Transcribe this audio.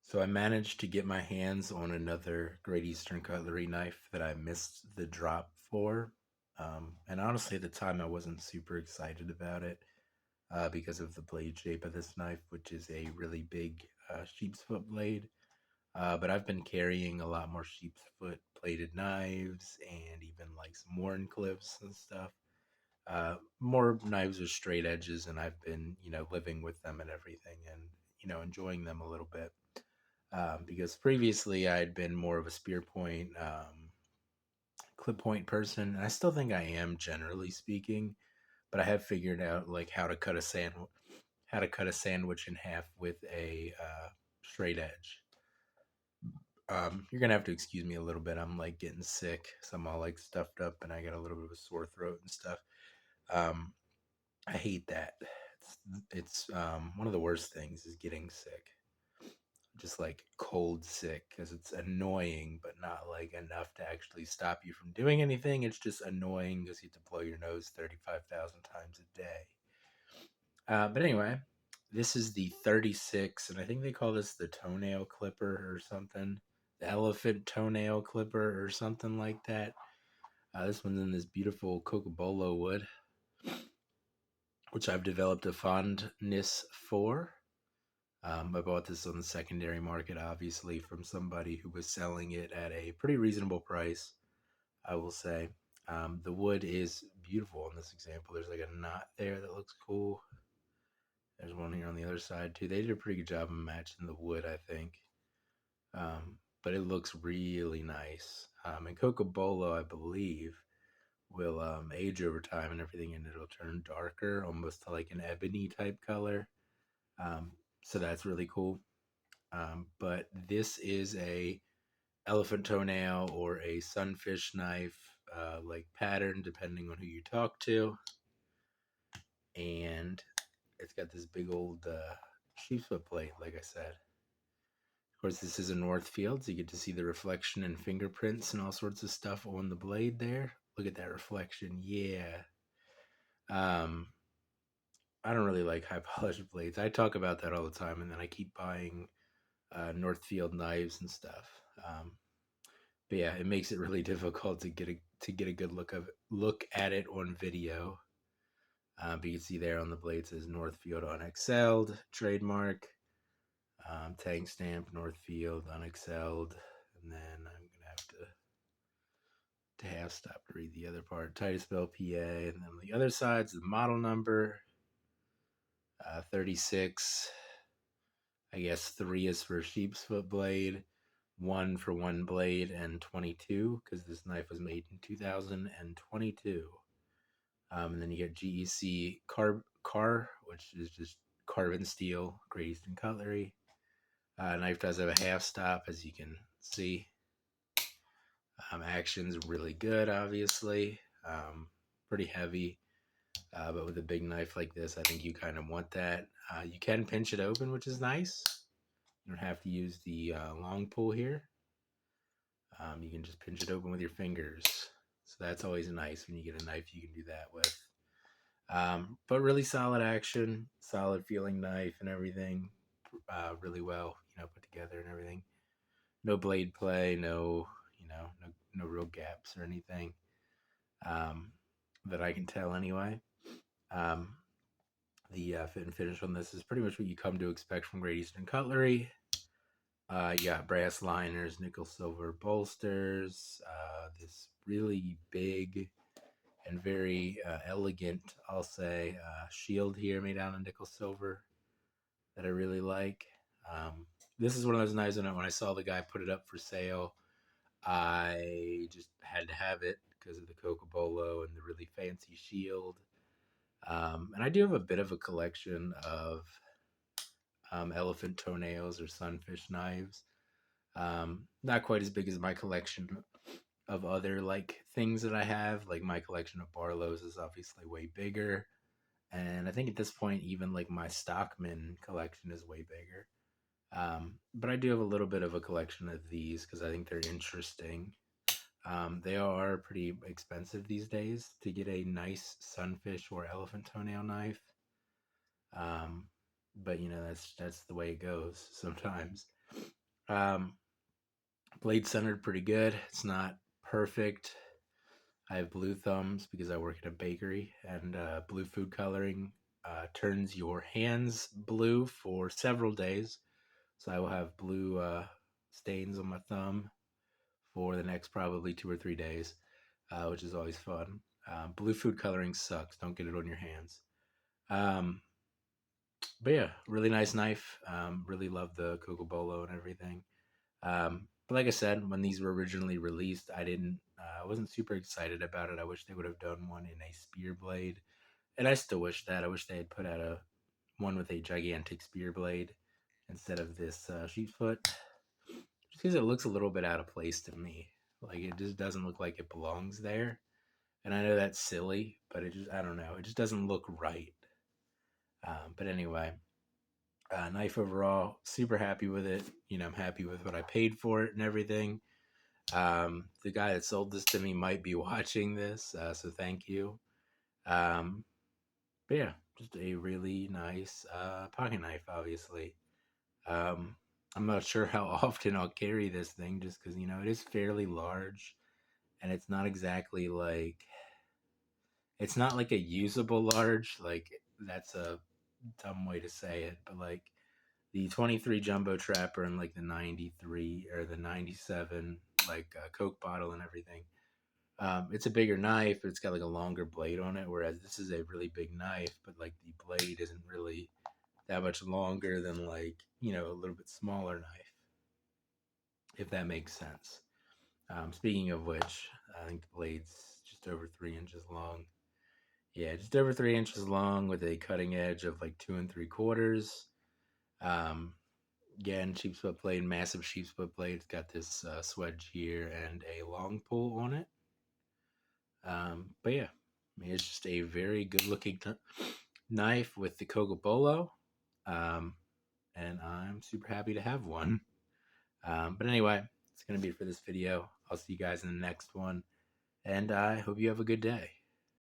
So I managed to get my hands on another Great Eastern Cutlery knife that I missed the drop for. And honestly, at the time, I wasn't super excited about it because of the blade shape of this knife, which is a really big sheep's foot blade. But I've been carrying a lot more sheep's foot plated knives and even like some worn clips and stuff. More knives with straight edges, and I've been, living with them and everything and, enjoying them a little bit because previously I had been more of a spear point, clip point person. And I still think I am, generally speaking, but I have figured out like how to cut a sandwich in half with a straight edge. You're gonna have to excuse me a little bit. I'm like getting sick, so I'm all like stuffed up, and I got a little bit of a sore throat and stuff. Um, I hate that. It's one of the worst things is getting sick. Just like cold sick because it's annoying, but not like enough to actually stop you from doing anything. It's just annoying because you have to blow your nose 35,000 times a day. But anyway, this is the 36, and I think they call this the toenail clipper or something. The elephant toenail clipper or something like that. This one's in this beautiful cocobolo wood, which I've developed a fondness for. I bought this on the secondary market, obviously, from somebody who was selling it at a pretty reasonable price, I will say. The wood is beautiful in this example. There's like a knot there that looks cool. There's one here on the other side, too. They did a pretty good job of matching the wood, I think. But it looks really nice. And Cocobolo, I believe, will age over time and everything, and it'll turn darker, almost to like an ebony type color. Um, so that's really cool. But this is a elephant toenail or a sunfish knife, like pattern, depending on who you talk to. And it's got this big old sheep's foot plate, like I said. Of course, this is a Northfield, so you get to see the reflection and fingerprints and all sorts of stuff on the blade there. Look at that reflection, yeah. Um, I don't really like high polished blades. I talk about that all the time, and then I keep buying Northfield knives and stuff. But yeah, it makes it really difficult to get a good look at it on video. But you can see there on the blade says Northfield unexcelled trademark, tag stamp Northfield unexcelled, and then I'm gonna have to half stop to read the other part. Titusville, PA, and then the other side's the model number 36. I guess 3 is for sheep's foot blade, 1 for one blade, and 22 because this knife was made in 2022. And then you get GEC car, which is just carbon steel, Great Eastern Cutlery. Knife does have a half stop, as you can see. Action's really good, obviously. Pretty heavy, but with a big knife like this, I think you kind of want that. You can pinch it open, which is nice. You don't have to use the long pull here. You can just pinch it open with your fingers. So that's always nice when you get a knife you can do that with. But really solid action, solid feeling knife and everything. Really well, put together and everything. No blade play, no real gaps or anything that I can tell anyway. Um, the fit and finish on this is pretty much what you come to expect from Great Eastern Cutlery. You got brass liners, nickel silver bolsters, this really big and very elegant, I'll say, shield here made out of nickel silver that I really like. This is one of those knives when I saw the guy put it up for sale, I just had to have it because of the Cocobolo and the really fancy shield. And I do have a bit of a collection of elephant toenails or sunfish knives. Not quite as big as my collection of other like things that I have. Like my collection of Barlows is obviously way bigger. And I think at this point, even like my Stockman collection is way bigger. But I do have a little bit of a collection of these because I think they're interesting. They are pretty expensive these days to get a nice sunfish or elephant toenail knife. Um, but that's the way it goes sometimes. Um, Blade centered pretty good. It's not perfect. I have blue thumbs because I work at a bakery, and blue food coloring turns your hands blue for several days. So I will have blue stains on my thumb for the next probably 2 or 3 days, which is always fun. Blue food coloring sucks. Don't get it on your hands. Um, but yeah, really nice knife. Really love the Coco Bolo and everything. But like I said, when these were originally released, I wasn't super excited about it. I wish they would have done one in a spear blade, and I still wish that. I wish they had put out a one with a gigantic spear blade instead of this sheep's foot, just because it looks a little bit out of place to me. Like it just doesn't look like it belongs there. And I know that's silly, but I don't know, it just doesn't look right. But anyway, knife overall, super happy with it. I'm happy with what I paid for it and everything. The guy that sold this to me might be watching this, so thank you. Um, but yeah, just a really nice pocket knife, obviously. Um, I'm not sure how often I'll carry this thing just because, it is fairly large and it's not like a usable large. Like, that's a dumb way to say it, but like the 23 Jumbo Trapper and like the 93 or the 97, like Coke bottle and everything. It's a bigger knife, but it's got like a longer blade on it, whereas this is a really big knife, but like the blade isn't really that much longer than like, a little bit smaller knife, if that makes sense. Speaking of which, I think the blade's just over 3 inches long. Yeah, just over 3 inches long with a cutting edge of like 2 3/4. Um, Again, sheep split blade, massive sheep split blade. It's got this swedge here and a long pull on it. But yeah, I mean, it's just a very good looking knife with the Coca Bolo. Um, and I'm super happy to have one. But anyway, it's going to be it for this video. I'll see you guys in the next one. And I hope you have a good day.